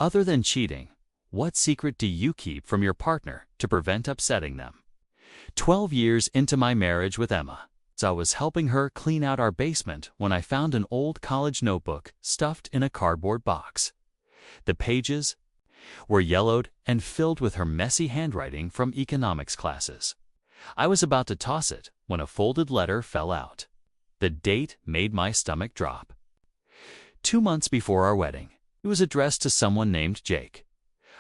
Other than cheating, what secret do you keep from your partner to prevent upsetting them? 12 years into my marriage with Emma, I was helping her clean out our basement when I found an old college notebook stuffed in a cardboard box. The pages were yellowed and filled with her messy handwriting from economics classes. I was about to toss it when a folded letter fell out. The date made my stomach drop. 2 months before our wedding, it was addressed to someone named Jake.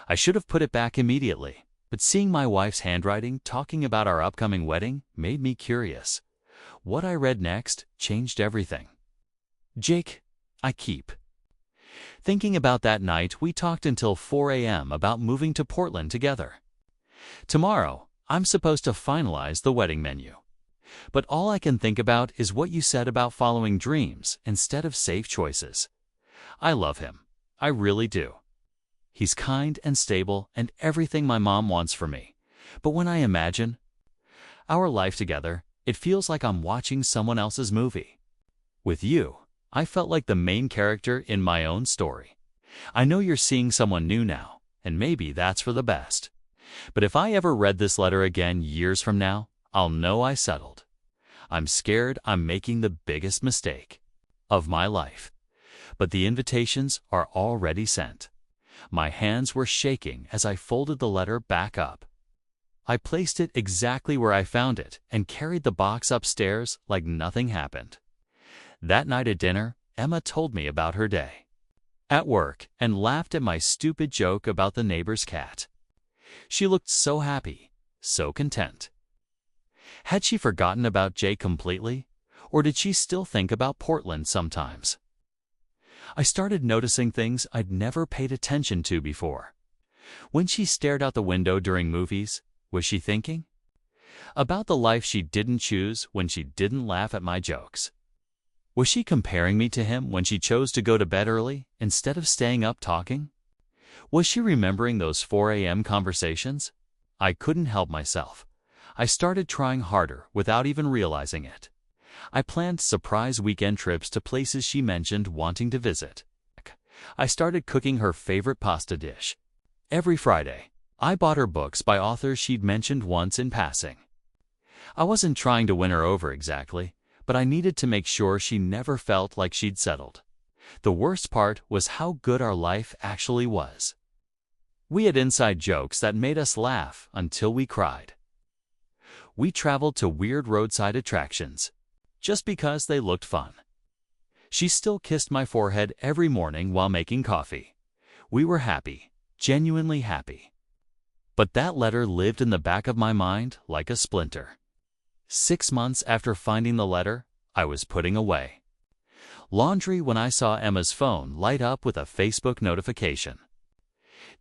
I should have put it back immediately, but seeing my wife's handwriting talking about our upcoming wedding made me curious. What I read next changed everything. Jake, I keep. Thinking about that night, we talked until 4 a.m. about moving to Portland together. Tomorrow, I'm supposed to finalize the wedding menu. But all I can think about is what you said about following dreams instead of safe choices. I love him. I really do. He's kind and stable and everything my mom wants for me. But when I imagine our life together, it feels like I'm watching someone else's movie. With you, I felt like the main character in my own story. I know you're seeing someone new now, and maybe that's for the best. But if I ever read this letter again years from now, I'll know I settled. I'm scared I'm making the biggest mistake of my life. But the invitations are already sent. My hands were shaking as I folded the letter back up. I placed it exactly where I found it and carried the box upstairs like nothing happened. That night at dinner, Emma told me about her day at work and laughed at my stupid joke about the neighbor's cat. She looked so happy, so content. Had she forgotten about Jay completely, or did she still think about Portland sometimes? I started noticing things I'd never paid attention to before. When she stared out the window during movies, was she thinking about the life she didn't choose when she didn't laugh at my jokes? Was she comparing me to him when she chose to go to bed early instead of staying up talking? Was she remembering those 4 a.m. conversations? I couldn't help myself. I started trying harder without even realizing it. I planned surprise weekend trips to places she mentioned wanting to visit. I started cooking her favorite pasta dish. Every Friday, I bought her books by authors she'd mentioned once in passing. I wasn't trying to win her over exactly, but I needed to make sure she never felt like she'd settled. The worst part was how good our life actually was. We had inside jokes that made us laugh until we cried. We traveled to weird roadside attractions just because they looked fun. She still kissed my forehead every morning while making coffee. We were happy, genuinely happy. But that letter lived in the back of my mind like a splinter. 6 months after finding the letter, I was putting away laundry when I saw Emma's phone light up with a Facebook notification.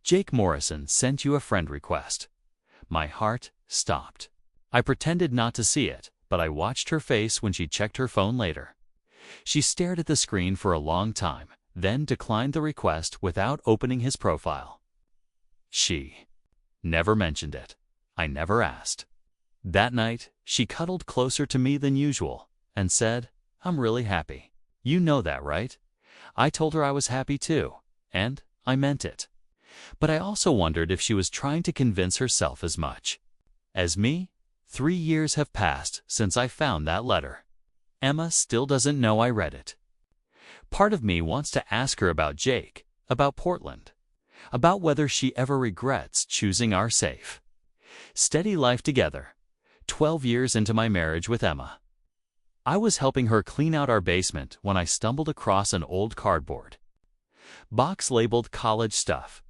Jake Morrison sent you a friend request. My heart stopped. I pretended not to see it, but I watched her face when she checked her phone later. She stared at the screen for a long time, then declined the request without opening his profile. She never mentioned it. I never asked. That night, she cuddled closer to me than usual and said, "I'm really happy. You know that, right?" I told her I was happy too, and I meant it. But I also wondered if she was trying to convince herself as much as me. 3 years have passed since I found that letter. Emma still doesn't know I read it. Part of me wants to ask her about Jake, about Portland, about whether she ever regrets choosing our safe, steady life together. 12 years into my marriage with Emma, I was helping her clean out our basement when I stumbled across an old cardboard box labeled college stuff.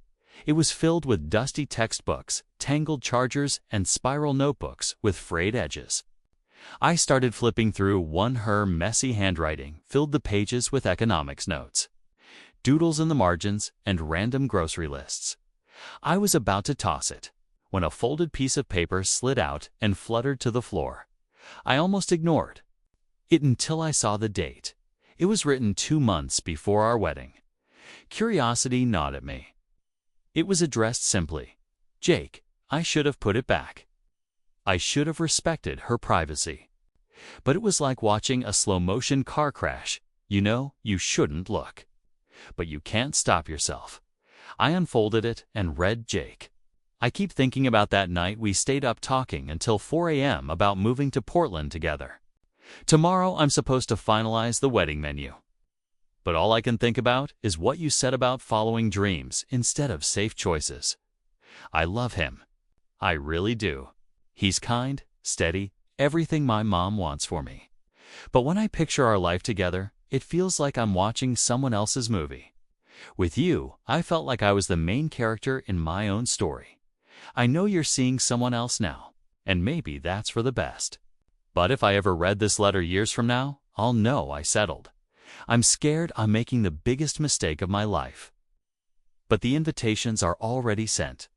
It was filled with dusty textbooks, tangled chargers, and spiral notebooks with frayed edges. I started flipping through one. Her messy handwriting filled the pages with economics notes, doodles in the margins, and random grocery lists. I was about to toss it when a folded piece of paper slid out and fluttered to the floor. I almost ignored it until I saw the date. It was written 2 months before our wedding. Curiosity gnawed at me. It was addressed simply, "Jake, I should have put it back." I should have respected her privacy. But it was like watching a slow-motion car crash. You know you shouldn't look, but you can't stop yourself. I unfolded it and read Jake. I keep thinking about that night we stayed up talking until 4 a.m. about moving to Portland together. Tomorrow I'm supposed to finalize the wedding menu. But all I can think about is what you said about following dreams instead of safe choices. I love him. I really do. He's kind, steady, everything my mom wants for me. But when I picture our life together, it feels like I'm watching someone else's movie. With you, I felt like I was the main character in my own story. I know you're seeing someone else now, and maybe that's for the best. But if I ever read this letter years from now, I'll know I settled. I'm scared I'm making the biggest mistake of my life. But the invitations are already sent.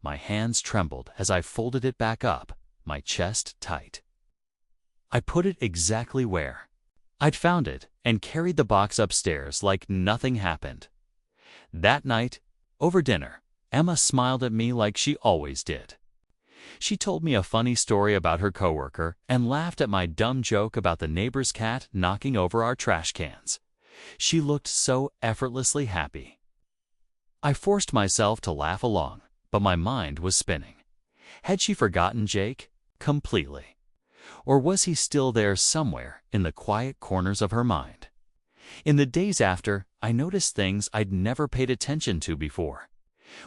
My hands trembled as I folded it back up, my chest tight. I put it exactly where I'd found it and carried the box upstairs like nothing happened. That night, over dinner, Emma smiled at me like she always did. She told me a funny story about her coworker and laughed at my dumb joke about the neighbor's cat knocking over our trash cans. She looked so effortlessly happy. I forced myself to laugh along, but my mind was spinning. Had she forgotten Jake? Completely. Or was he still there somewhere in the quiet corners of her mind? In the days after, I noticed things I'd never paid attention to before.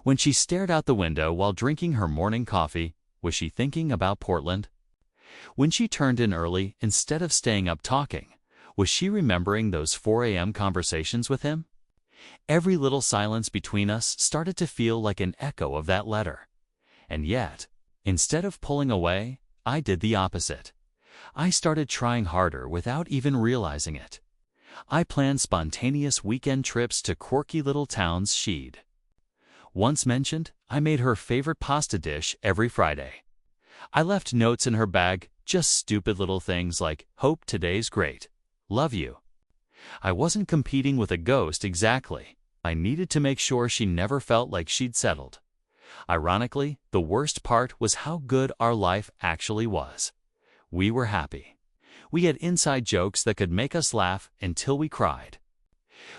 When she stared out the window while drinking her morning coffee, was she thinking about Portland? When she turned in early instead of staying up talking, was she remembering those 4 a.m. conversations with him? Every little silence between us started to feel like an echo of that letter. And yet, instead of pulling away, I did the opposite. I started trying harder without even realizing it. I planned spontaneous weekend trips to quirky little towns she'd once mentioned. I made her favorite pasta dish every Friday. I left notes in her bag, just stupid little things like, "Hope today's great. Love you." I wasn't competing with a ghost exactly. I needed to make sure she never felt like she'd settled. Ironically, the worst part was how good our life actually was. We were happy. We had inside jokes that could make us laugh until we cried.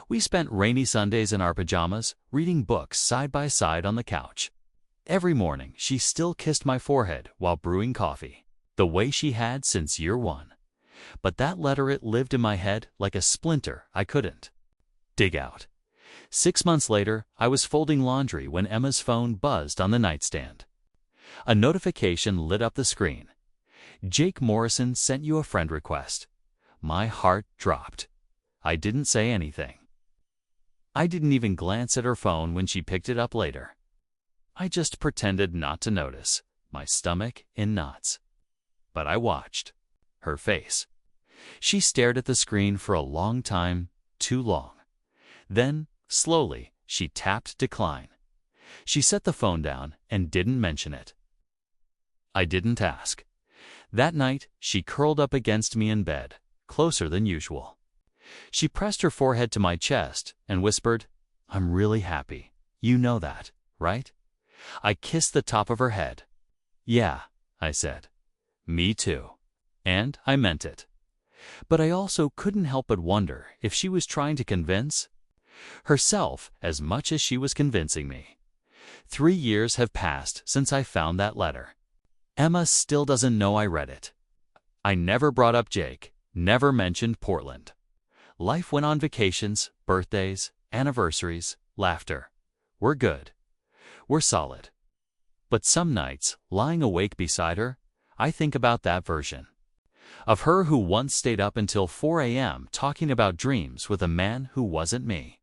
We spent rainy Sundays in our pajamas, reading books side by side on the couch. Every morning, she still kissed my forehead while brewing coffee, the way she had since year one. But that letter, it lived in my head like a splinter I couldn't dig out. 6 months later, I was folding laundry when Emma's phone buzzed on the nightstand. A notification lit up the screen. "Jake Morrison sent you a friend request." My heart dropped. I didn't say anything. I didn't even glance at her phone when she picked it up later. I just pretended not to notice, my stomach in knots. But I watched her face. She stared at the screen for a long time, too long. Then, slowly, she tapped decline. She set the phone down and didn't mention it. I didn't ask. That night, she curled up against me in bed, closer than usual. She pressed her forehead to my chest and whispered, "I'm really happy. You know that, right?" I kissed the top of her head. "Yeah," I said. "Me too." And I meant it. But I also couldn't help but wonder if she was trying to convince herself as much as she was convincing me. 3 years have passed since I found that letter. Emma still doesn't know I read it. I never brought up Jake, never mentioned Portland. Life went on: vacations, birthdays, anniversaries, laughter. We're good. We're solid. But some nights, lying awake beside her, I think about that version of her who once stayed up until 4 a.m. talking about dreams with a man who wasn't me.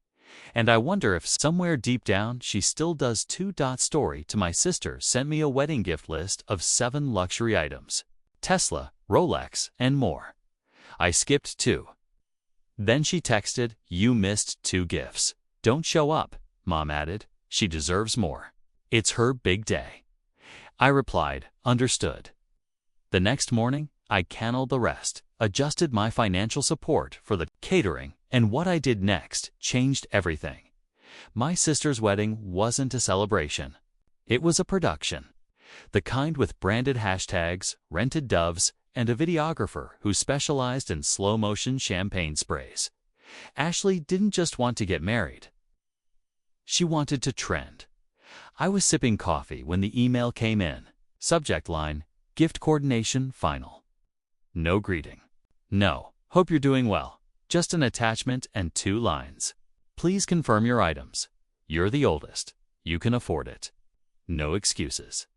And I wonder if somewhere deep down she still does too. Story to my sister sent me a wedding gift list of 7 luxury items: Tesla, Rolex, and more. I skipped 2. Then she texted, "You missed 2 gifts. Don't show up," Mom added. "She deserves more. It's her big day." I replied, "Understood." The next morning, I canceled the rest, adjusted my financial support for the catering, and what I did next changed everything. My sister's wedding wasn't a celebration. It was a production. The kind with branded hashtags, rented doves, and a videographer who specialized in slow-motion champagne sprays. Ashley didn't just want to get married. She wanted to trend. I was sipping coffee when the email came in. Subject line, gift coordination final. No greeting. No, hope you're doing well. Just an attachment and 2 lines. Please confirm your items. You're the oldest. You can afford it. No excuses.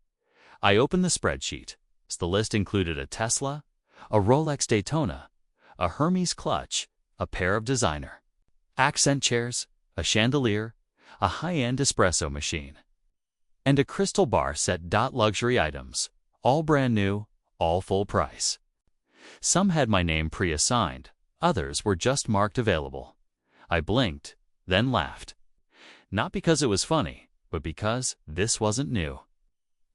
I opened the spreadsheet. The list included a Tesla, a Rolex Daytona, a Hermes clutch, a pair of designer accent chairs, a chandelier, a high-end espresso machine, and a crystal bar set. Luxury items, all brand new, all full price. Some had my name pre-assigned, others were just marked available. I blinked, then laughed. Not because it was funny, but because this wasn't new.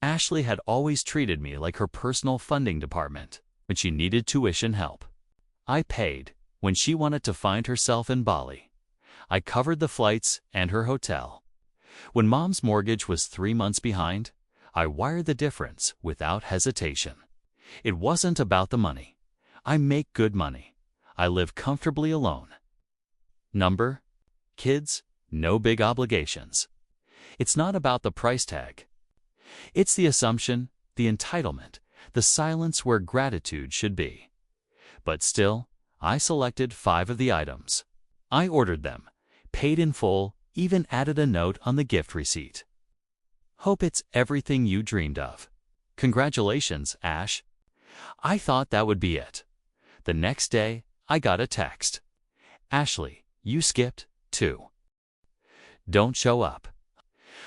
Ashley had always treated me like her personal funding department when she needed tuition help. I paid when she wanted to find herself in Bali. I covered the flights and her hotel. When Mom's mortgage was 3 months behind, I wired the difference without hesitation. It wasn't about the money. I make good money. I live comfortably alone. Number? Kids, no big obligations. It's not about the price tag. It's the assumption, the entitlement, the silence where gratitude should be. But still, I selected 5 of the items. I ordered them, paid in full, even added a note on the gift receipt. Hope it's everything you dreamed of. Congratulations, Ash. I thought that would be it. The next day, I got a text. Ashley, you skipped, too. Don't show up.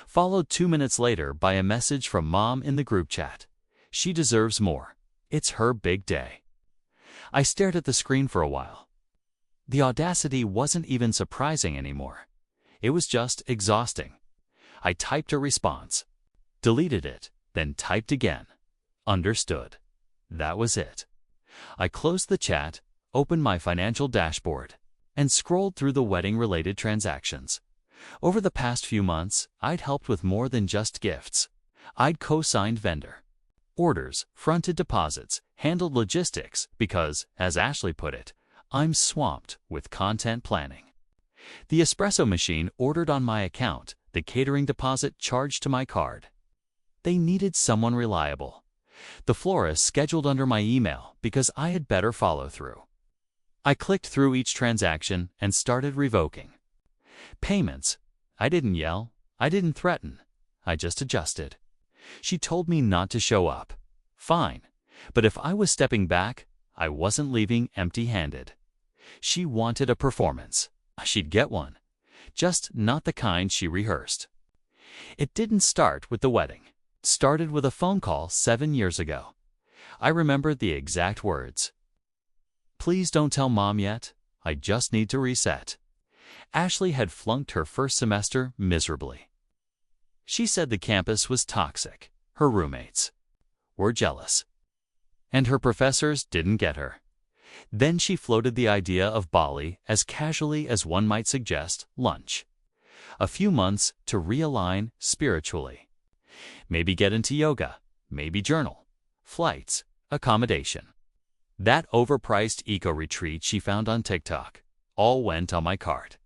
Followed 2 minutes later by a message from Mom in the group chat. She deserves more. It's her big day. I stared at the screen for a while. The audacity wasn't even surprising anymore. It was just exhausting. I typed a response, deleted it, then typed again. Understood. That was it. I closed the chat, opened my financial dashboard, and scrolled through the wedding-related transactions. Over the past few months, I'd helped with more than just gifts. I'd co-signed vendor orders, fronted deposits, handled logistics because, as Ashley put it, I'm swamped with content planning. The espresso machine ordered on my account, the catering deposit charged to my card. They needed someone reliable. The florist scheduled under my email because I had better follow through. I clicked through each transaction and started revoking. Payments. I didn't yell. I didn't threaten. I just adjusted. She told me not to show up. Fine. But if I was stepping back, I wasn't leaving empty-handed. She wanted a performance. She'd get one. Just not the kind she rehearsed. It didn't start with the wedding. It started with a phone call 7 years ago. I remember the exact words. Please don't tell Mom yet. I just need to reset. Ashley had flunked her first semester miserably. She said the campus was toxic. Her roommates were jealous. And her professors didn't get her. Then she floated the idea of Bali as casually as one might suggest lunch. A few months to realign spiritually. Maybe get into yoga, maybe journal, flights, accommodation. That overpriced eco-retreat she found on TikTok all went on my card.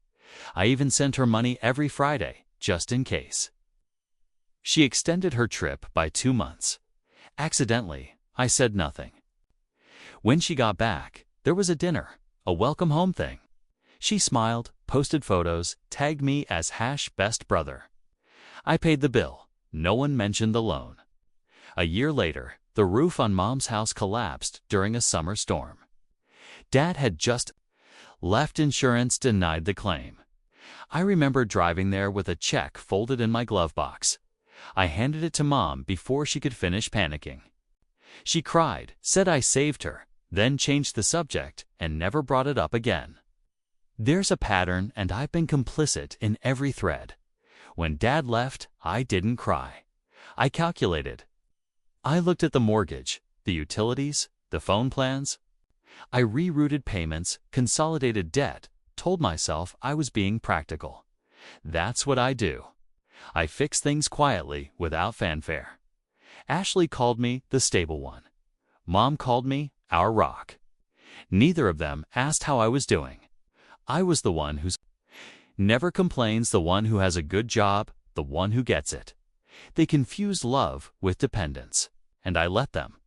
I even sent her money every Friday, just in case. She extended her trip by 2 months. Accidentally, I said nothing. When she got back, there was a dinner, a welcome home thing. She smiled, posted photos, tagged me as #bestbrother. I paid the bill. No one mentioned the loan. A year later, the roof on Mom's house collapsed during a summer storm. Dad had just left. Insurance denied the claim. I remember driving there with a check folded in my glove box. I handed it to Mom before she could finish panicking. She cried, said I saved her, then changed the subject and never brought it up again. There's a pattern, and I've been complicit in every thread. When Dad left, I didn't cry. I calculated. I looked at the mortgage, the utilities, the phone plans. I rerouted payments, consolidated debt, told myself I was being practical. That's what I do. I fix things quietly, without fanfare. Ashley called me the stable one. Mom called me our rock. Neither of them asked how I was doing. I was the one who's Never complains the one who has a good job, the one who gets it. They confused love with dependence, and I let them.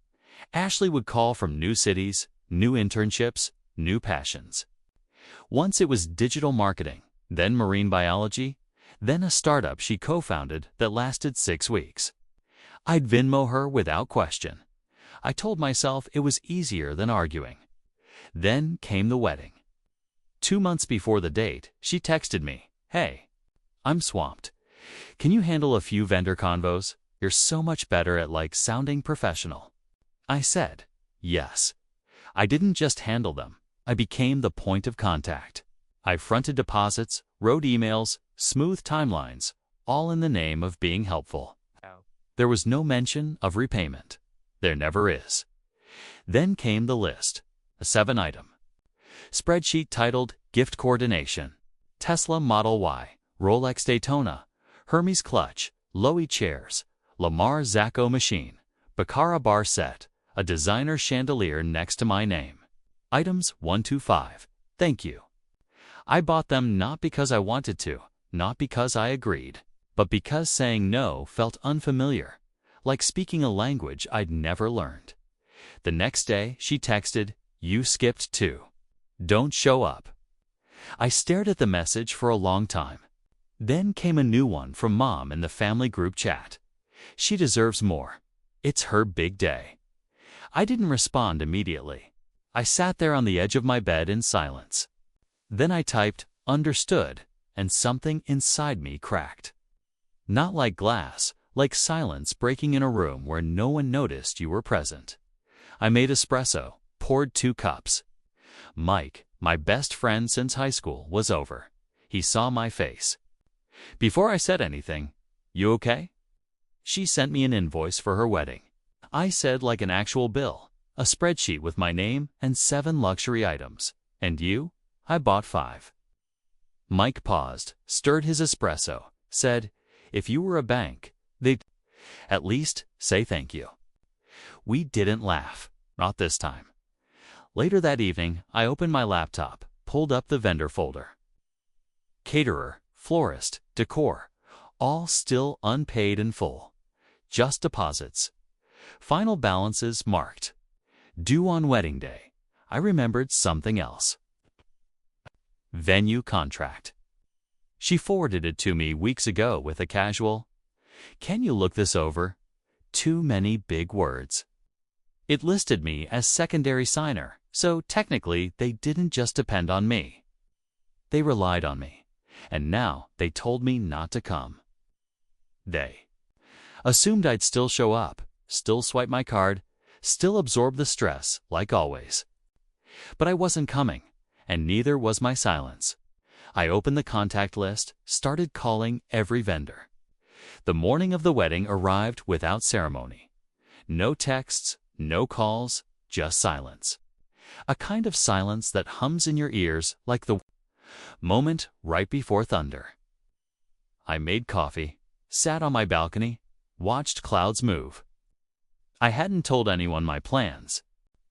Ashley would call from new cities, new internships, new passions. Once it was digital marketing, then marine biology, then a startup she co-founded that lasted 6 weeks. I'd Venmo her without question. I told myself it was easier than arguing. Then came the wedding. 2 months before the date, she texted me, "Hey, I'm swamped. Can you handle a few vendor convos? You're so much better at sounding professional." I said, yes. I didn't just handle them. I became the point of contact. I fronted deposits, wrote emails, smoothed timelines, all in the name of being helpful. There was no mention of repayment. There never is. Then came the list, a 7-item spreadsheet titled Gift Coordination, Tesla Model Y, Rolex Daytona, Hermes Clutch, Loewe Chairs, Lamar Zacco Machine, Baccara Bar Set, a designer chandelier next to my name. Items 1 to 5. Thank you. I bought them not because I wanted to, not because I agreed, but because saying no felt unfamiliar, like speaking a language I'd never learned. The next day, she texted, "You skipped 2. Don't show up." I stared at the message for a long time. Then came a new one from Mom in the family group chat. She deserves more. It's her big day. I didn't respond immediately. I sat there on the edge of my bed in silence. Then I typed, "Understood," and something inside me cracked. Not like glass, like silence breaking in a room where no one noticed you were present. I made espresso, poured 2 cups. Mike, my best friend since high school, was over. He saw my face. Before I said anything, "You okay?" She sent me an invoice for her wedding. I said like an actual bill, a spreadsheet with my name and 7 luxury items. "And you?" I bought 5. Mike paused, stirred his espresso, said, "If you were a bank, they'd at least say thank you." We didn't laugh, not this time. Later that evening, I opened my laptop, pulled up the vendor folder. Caterer, florist, decor, all still unpaid in full. Just deposits. Final balances marked. Due on wedding day. I remembered something else. Venue contract. She forwarded it to me weeks ago with a casual, "Can you look this over?" Too many big words. It listed me as secondary signer, so technically they didn't just depend on me. They relied on me, and now they told me not to come. They assumed I'd still show up, still swipe my card, still absorb the stress, like always. But I wasn't coming, and neither was my silence. I opened the contact list, started calling every vendor. The morning of the wedding arrived without ceremony. No texts, no calls, just silence. A kind of silence that hums in your ears like the moment right before thunder. I made coffee, sat on my balcony, watched clouds move. I hadn't told anyone my plans.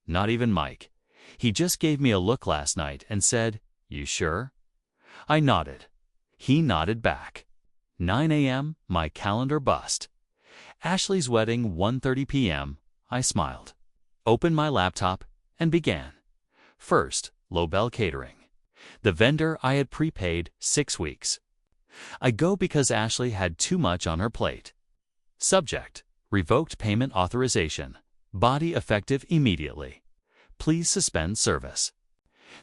Not even Mike. He just gave me a look last night and said, "You sure?" I nodded. He nodded back. 9 a.m., my calendar buzzed. Ashley's wedding, 1:30 p.m., I smiled, opened my laptop, and began. First, Lobel Catering. The vendor I had prepaid 6 weeks. I go because Ashley had too much on her plate. Subject: revoked payment authorization. Body effective immediately. Please suspend service.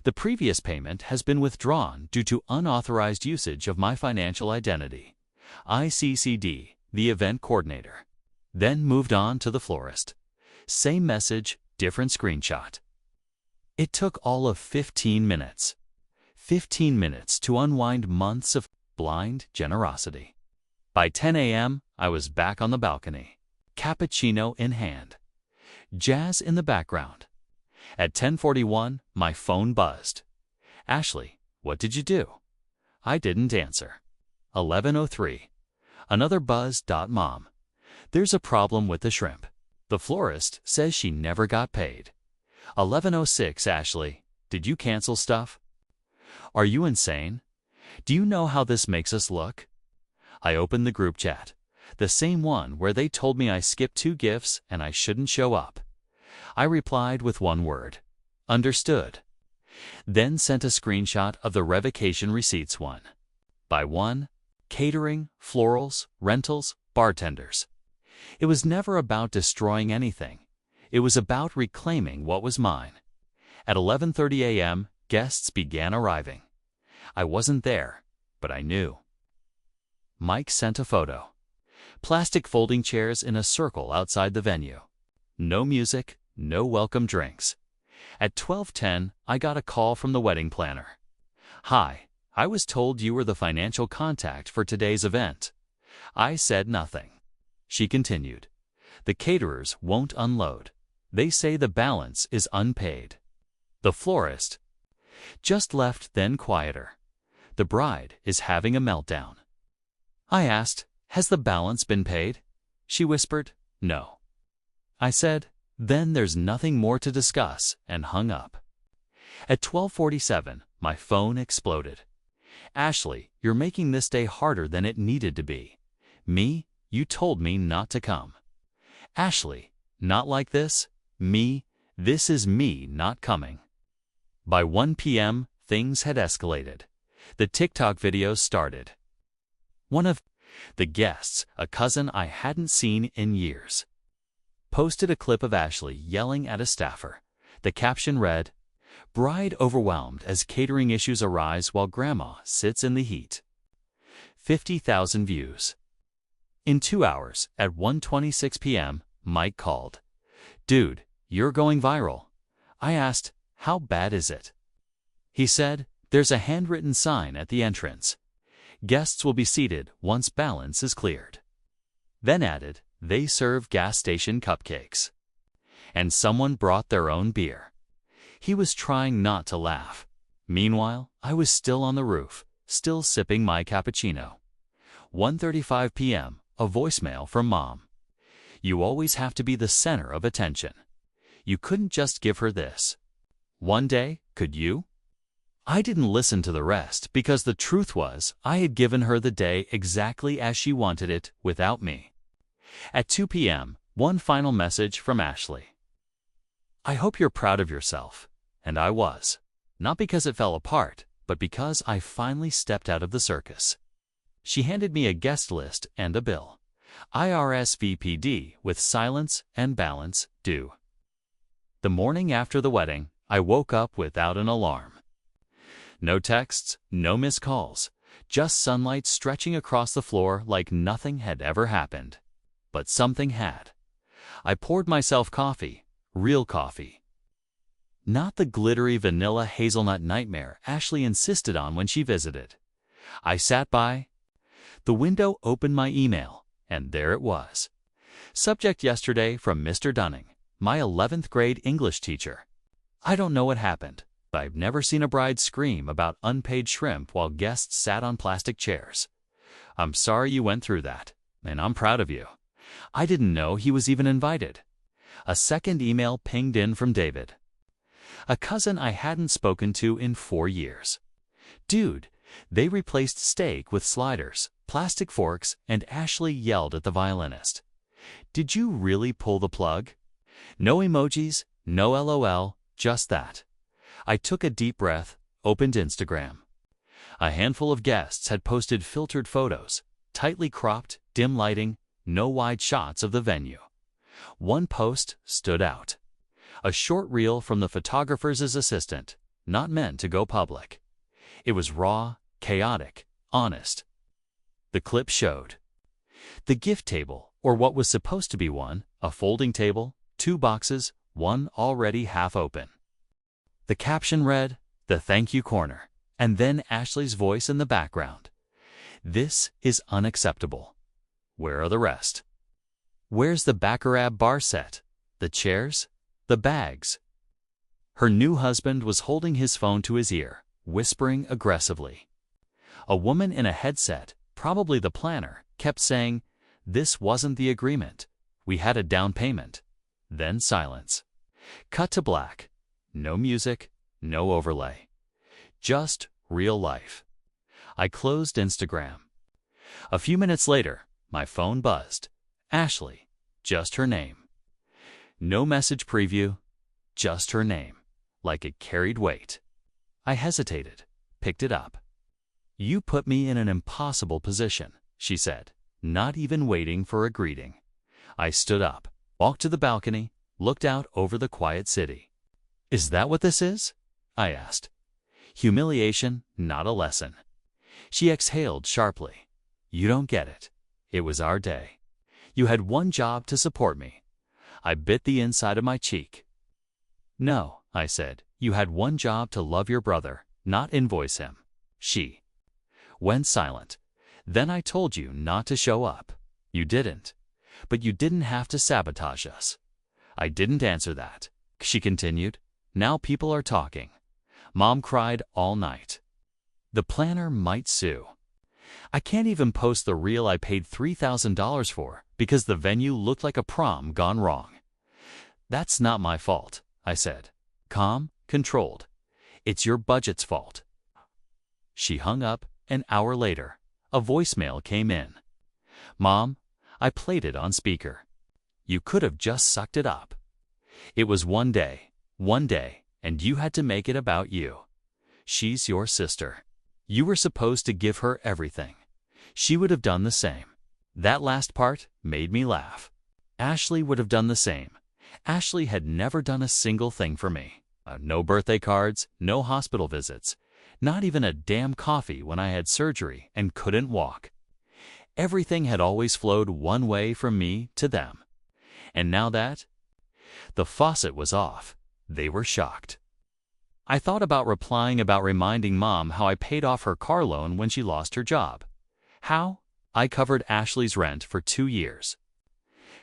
The previous payment has been withdrawn due to unauthorized usage of my financial identity. ICCD, the event coordinator. Then moved on to the florist. Same message, different screenshot. It took all of 15 minutes. 15 minutes to unwind months of blind generosity. By 10 a.m., I was back on the balcony, cappuccino in hand. Jazz in the background. At 10:41, my phone buzzed. "Ashley, what did you do?" I didn't answer. 11:03. Another buzz. Mom. There's a problem with the shrimp. The florist says she never got paid. 11:06. Ashley, did you cancel stuff? Are you insane? Do you know how this makes us look? I opened the group chat, the same one where they told me I skipped 2 gifts and I shouldn't show up. I replied with one word, understood. Then sent a screenshot of the revocation receipts one by one, catering, florals, rentals, bartenders. It was never about destroying anything. It was about reclaiming what was mine. At 11:30 a.m., guests began arriving. I wasn't there, but I knew. Mike sent a photo. Plastic folding chairs in a circle outside the venue. No music, no welcome drinks. At 12:10, I got a call from the wedding planner. "Hi, I was told you were the financial contact for today's event." I said nothing. She continued, "The caterers won't unload. They say the balance is unpaid." The florist just left, then quieter. "The bride is having a meltdown." I asked, "Has the balance been paid?" She whispered, "No." I said, "Then there's nothing more to discuss," and hung up. At 12:47, my phone exploded. "Ashley, you're making this day harder than it needed to be." "Me? You told me not to come." "Ashley, not like this." "Me? This is me not coming." By 1 p.m., things had escalated. The TikTok videos started. One of the guests, a cousin I hadn't seen in years, posted a clip of Ashley yelling at a staffer. The caption read, "Bride overwhelmed as catering issues arise while grandma sits in the heat." 50,000 views. In 2 hours, at 1:26 p.m., Mike called. "Dude, you're going viral." I asked, "How bad is it?" He said, "There's a handwritten sign at the entrance. Guests will be seated once balance is cleared." Then added, "They serve gas station cupcakes." And someone brought their own beer. He was trying not to laugh. Meanwhile, I was still on the roof, still sipping my cappuccino. 1:35 p.m., a voicemail from Mom. "You always have to be the center of attention. You couldn't just give her this. One day, could you?" I didn't listen to the rest because the truth was I had given her the day exactly as she wanted it without me. At 2 p.m., one final message from Ashley. "I hope you're proud of yourself." And I was. Not because it fell apart, but because I finally stepped out of the circus. She handed me a guest list and a bill. IRSVPD with silence and balance due. The morning after the wedding, I woke up without an alarm. No texts, no missed calls, just sunlight stretching across the floor like nothing had ever happened. But something had. I poured myself coffee, real coffee. Not the glittery vanilla hazelnut nightmare Ashley insisted on when she visited. I sat by the window, opened my email, and there it was. Subject yesterday from Mr. Dunning, my 11th grade English teacher. I don't know what happened, but I've never seen a bride scream about unpaid shrimp while guests sat on plastic chairs. I'm sorry you went through that, and I'm proud of you. I didn't know he was even invited. A second email pinged in from David, a cousin I hadn't spoken to in 4 years. "Dude, they replaced steak with sliders, plastic forks, and Ashley yelled at the violinist. Did you really pull the plug?" No emojis, no LOL, just that. I took a deep breath, opened Instagram. A handful of guests had posted filtered photos, tightly cropped, dim lighting, no wide shots of the venue. One post stood out. A short reel from the photographer's assistant, not meant to go public. It was raw, chaotic, honest. The clip showed the gift table, or what was supposed to be one, a folding table, 2 boxes, one already half open. The caption read, "The thank you corner," and then Ashley's voice in the background. "This is unacceptable. Where are the rest? Where's the baccarat bar set? The chairs? The bags?" Her new husband was holding his phone to his ear, whispering aggressively. A woman in a headset, probably the planner, kept saying, "This wasn't the agreement. We had a down payment." Then silence. Cut to black. No music, no overlay. Just real life. I closed Instagram. A few minutes later, my phone buzzed. Ashley, just her name. No message preview, just her name, like it carried weight. I hesitated, picked it up. "You put me in an impossible position," she said, not even waiting for a greeting. I stood up, walked to the balcony, looked out over the quiet city. "Is that what this is?" I asked. Humiliation, not a lesson. She exhaled sharply. "You don't get it. It was our day. You had one job to support me." I bit the inside of my cheek. "No," I said, "you had one job to love your brother, not invoice him." She went silent. "Then I told you not to show up. You didn't. But you didn't have to sabotage us." "I didn't answer that," she continued. "Now people are talking. Mom cried all night. The planner might sue. I can't even post the reel I paid $3,000 for because the venue looked like a prom gone wrong." "That's not my fault," I said. Calm, controlled. "It's your budget's fault." She hung up. An hour later, a voicemail came in. "Mom," I played it on speaker. "You could have just sucked it up. It was one day, and you had to make it about you. She's your sister. You were supposed to give her everything. She would have done the same." That last part made me laugh. Ashley would have done the same. Ashley had never done a single thing for me. No birthday cards, no hospital visits, not even a damn coffee when I had surgery and couldn't walk. Everything had always flowed one way from me to them. And now that the faucet was off, they were shocked. I thought about replying about reminding Mom how I paid off her car loan when she lost her job. How I covered Ashley's rent for 2 years.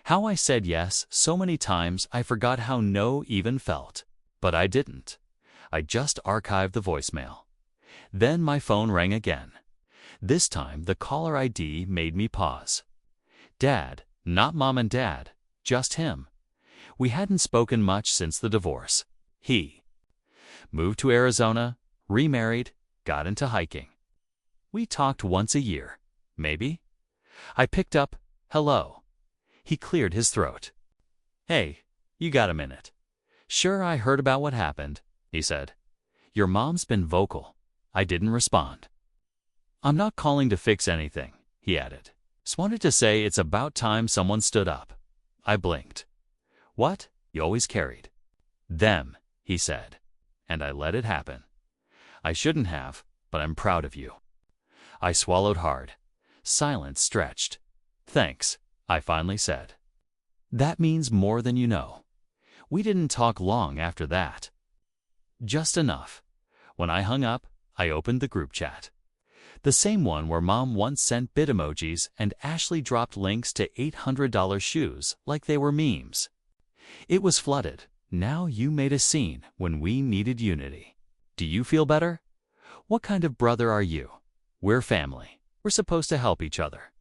How I said yes so many times I forgot how no even felt. But I didn't. I just archived the voicemail. Then my phone rang again. This time the caller ID made me pause. Dad, not Mom and Dad, just him. We hadn't spoken much since the divorce. He moved to Arizona, remarried, got into hiking. We talked once a year, maybe. I picked up, "Hello." He cleared his throat. "Hey, you got a minute?" "Sure, I heard about what happened," he said. "Your mom's been vocal." I didn't respond. "I'm not calling to fix anything," he added. "Just wanted to say it's about time someone stood up." I blinked. "What? You always carried." "Them," he said, and I let it happen. "I shouldn't have, but I'm proud of you." I swallowed hard. Silence stretched. "Thanks," I finally said. "That means more than you know." We didn't talk long after that. Just enough. When I hung up, I opened the group chat. The same one where Mom once sent bit emojis and Ashley dropped links to $800 shoes like they were memes. It was flooded. "Now you made a scene when we needed unity. Do you feel better? What kind of brother are you? We're family. We're supposed to help each other.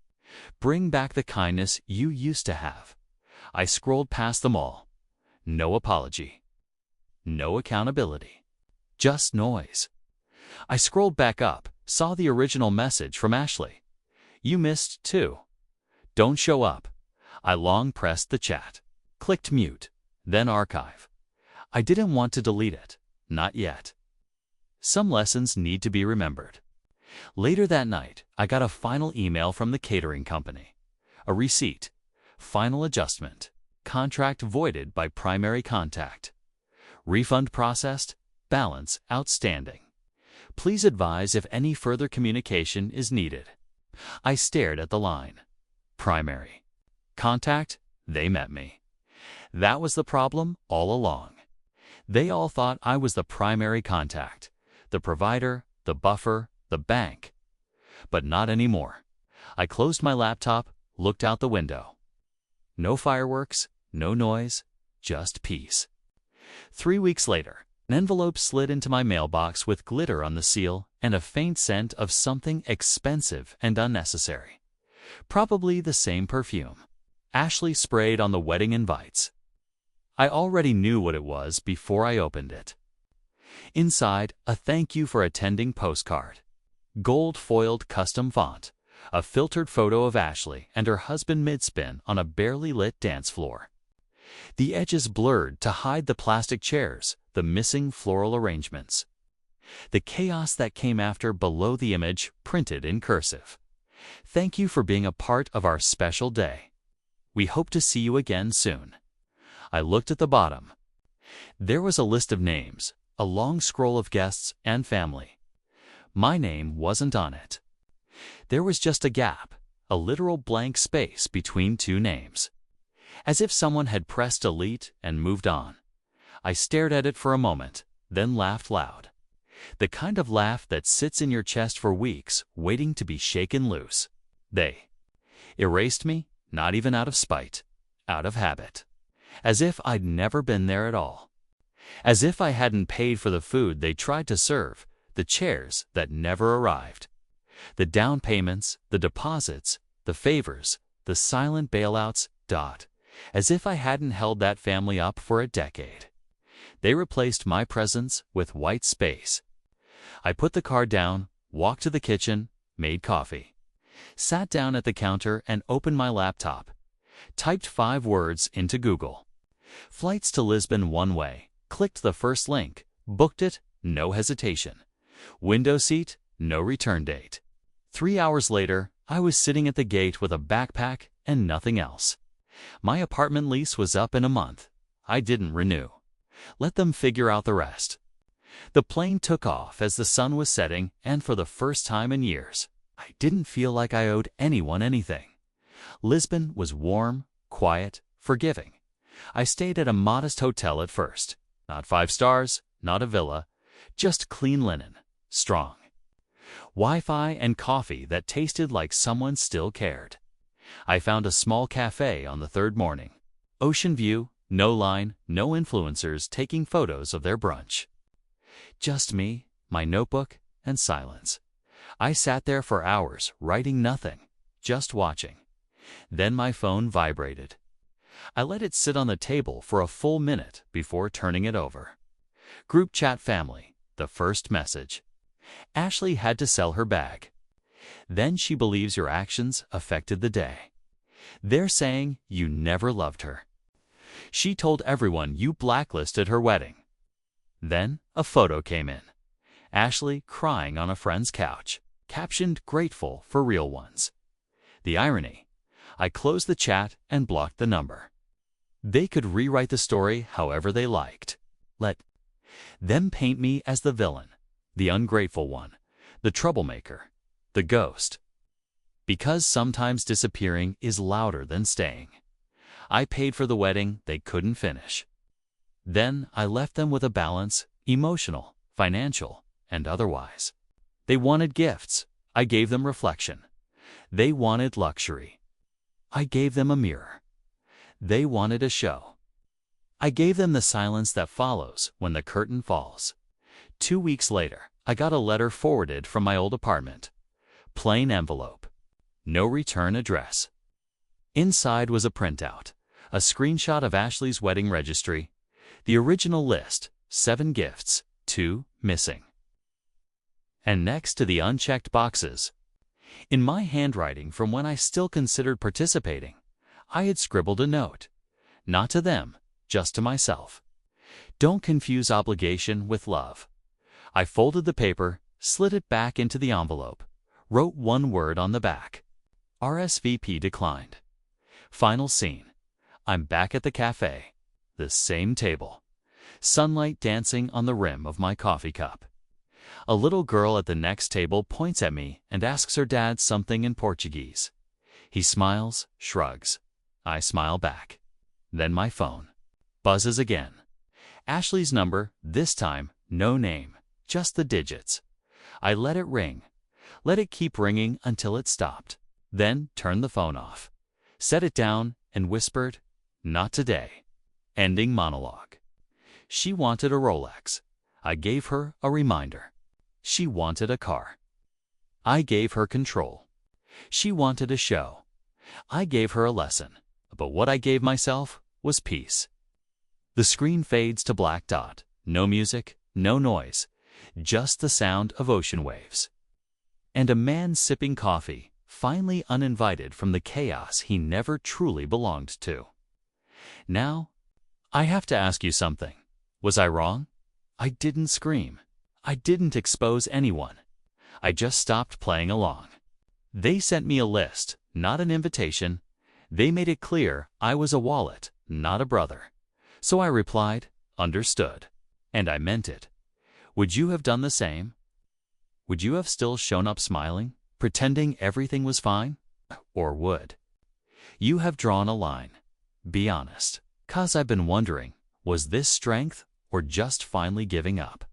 Bring back the kindness you used to have." I scrolled past them all. No apology. No accountability. Just noise. I scrolled back up, saw the original message from Ashley. "You missed too. Don't show up." I long pressed the chat. Clicked mute, then archive. I didn't want to delete it. Not yet. Some lessons need to be remembered. Later that night, I got a final email from the catering company. A receipt. Final adjustment. Contract voided by primary contact. Refund processed. Balance outstanding. Please advise if any further communication is needed. I stared at the line. Primary contact, they met me. That was the problem all along. They all thought I was the primary contact, the provider, the buffer, the bank. But not anymore. I closed my laptop, looked out the window. No fireworks, no noise, just peace. 3 weeks later, an envelope slid into my mailbox with glitter on the seal and a faint scent of something expensive and unnecessary. Probably the same perfume. Ashley sprayed on the wedding invites. I already knew what it was before I opened it. Inside, a thank you for attending postcard. Gold-foiled custom font, a filtered photo of Ashley and her husband mid-spin on a barely lit dance floor. The edges blurred to hide the plastic chairs, the missing floral arrangements. The chaos that came after below the image printed in cursive. Thank you for being a part of our special day. We hope to see you again soon. I looked at the bottom. There was a list of names, a long scroll of guests and family. My name wasn't on it. There was just a gap, a literal blank space between two names. As if someone had pressed delete and moved on. I stared at it for a moment, then laughed loud. The kind of laugh that sits in your chest for weeks, waiting to be shaken loose. They erased me, not even out of spite, out of habit. As if I'd never been there at all. As if I hadn't paid for the food they tried to serve, the chairs that never arrived. The down payments, the deposits, the favors, the silent bailouts, as if I hadn't held that family up for a decade. They replaced my presence with white space. I put the card down, walked to the kitchen, made coffee. Sat down at the counter and opened my laptop. Typed 5 words into Google. Flights to Lisbon one way. Clicked the first link. Booked it, no hesitation. Window seat, no return date. 3 hours later, I was sitting at the gate with a backpack and nothing else. My apartment lease was up in a month. I didn't renew. Let them figure out the rest. The plane took off as the sun was setting, and for the first time in years, I didn't feel like I owed anyone anything. Lisbon was warm, quiet, forgiving. I stayed at a modest hotel at first. Not 5 stars, not a villa, just clean linen, strong. Wi-Fi and coffee that tasted like someone still cared. I found a small cafe on the 3rd morning. Ocean view, no line, no influencers taking photos of their brunch. Just me, my notebook, and silence. I sat there for hours, writing nothing, just watching. Then my phone vibrated. I let it sit on the table for a full minute before turning it over. Group chat family, the first message. Ashley had to sell her bag. Then she believes your actions affected the day. They're saying you never loved her. She told everyone you blacklisted her wedding. Then a photo came in. Ashley crying on a friend's couch, captioned grateful for real ones. The irony. I closed the chat and blocked the number. They could rewrite the story however they liked. Let them paint me as the villain, the ungrateful one, the troublemaker, the ghost. Because sometimes disappearing is louder than staying. I paid for the wedding they couldn't finish. Then I left them with a balance, emotional, financial, and otherwise. They wanted gifts. I gave them reflection. They wanted luxury. I gave them a mirror. They wanted a show. I gave them the silence that follows when the curtain falls. 2 weeks later, I got a letter forwarded from my old apartment. Plain envelope. No return address. Inside was a printout, a screenshot of Ashley's wedding registry, the original list, 7 gifts, 2 missing. And next to the unchecked boxes, in my handwriting from when I still considered participating, I had scribbled a note. Not to them, just to myself. Don't confuse obligation with love. I folded the paper, slid it back into the envelope, wrote 1 word on the back. RSVP declined. Final scene. I'm back at the cafe. The same table. Sunlight dancing on the rim of my coffee cup. A little girl at the next table points at me and asks her dad something in Portuguese. He smiles, shrugs. I smile back. Then my phone buzzes again. Ashley's number, this time no name, just the digits. I let it ring. Let it keep ringing until it stopped. Then turned the phone off. Set it down and whispered, "Not today." Ending monologue. She wanted a Rolex. I gave her a reminder. She wanted a car. I gave her control. She wanted a show. I gave her a lesson. But what I gave myself was peace. The screen fades to black dot. No music, no noise. Just the sound of ocean waves. and a man sipping coffee, finally uninvited from the chaos he never truly belonged to. Now, I have to ask you something. Was I wrong? I didn't scream. I didn't expose anyone. I just stopped playing along. They sent me a list, not an invitation. They made it clear I was a wallet, not a brother. So I replied, understood. And I meant it. Would you have done the same? Would you have still shown up smiling, pretending everything was fine? Or would? You have drawn a line. Be honest. 'Cause I've been wondering, was this strength or just finally giving up?